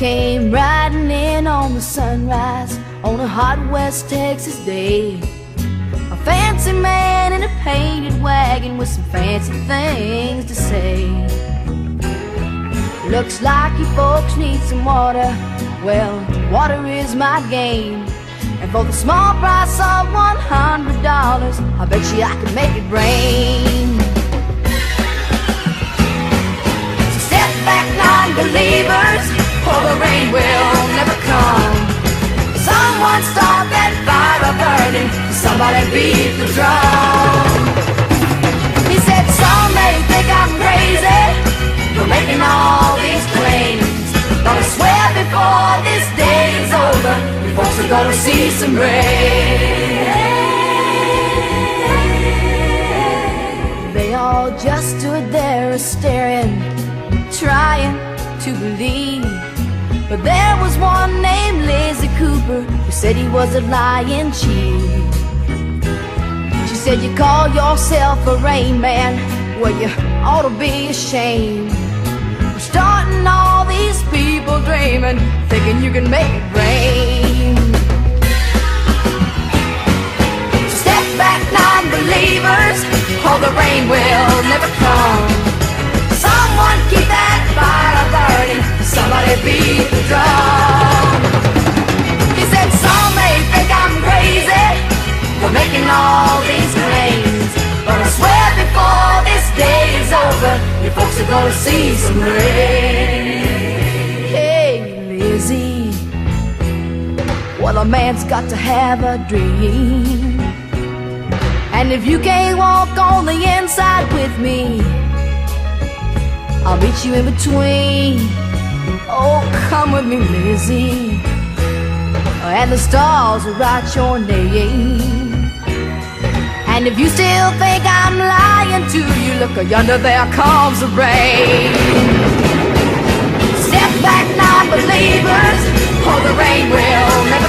came riding in on the sunrise on a hot West Texas day. A fancy man in a painted wagon with some fancy things to say. Looks like you folks need some water. Well, water is my game. And for the small price of $100, I bet you I can make it rain. So step back, non-believers, or the rain will never come. Someone stop that fire burning, somebody beat the drum. He said some may think I'm crazy for making all these claims, but I swear before this day is over, you folks are gonna see some rain. They all just stood there staring, trying to believe. But there was one named Lazy Cooper who said he was a lying chief. She said, you call yourself a rain man? Well, you ought to be ashamed. Starting all these people dreaming, thinking you can make it rain. So step back, non-believers, or the rain will never come. Someone keep that fire burning, somebody beat the drum. He said some may think I'm crazy for making all these claims, but I swear before this day is over, you folks are gonna see some rain. Hey, Lizzie, well, a man's got to have a dream. And if you can't walk on the inside with me, I'll meet you in between. Oh, come with me, Lizzie, and the stars will write your name. And if you still think I'm lying to you, look yonder, there comes the rain. Step back, non-believers, or the rain will never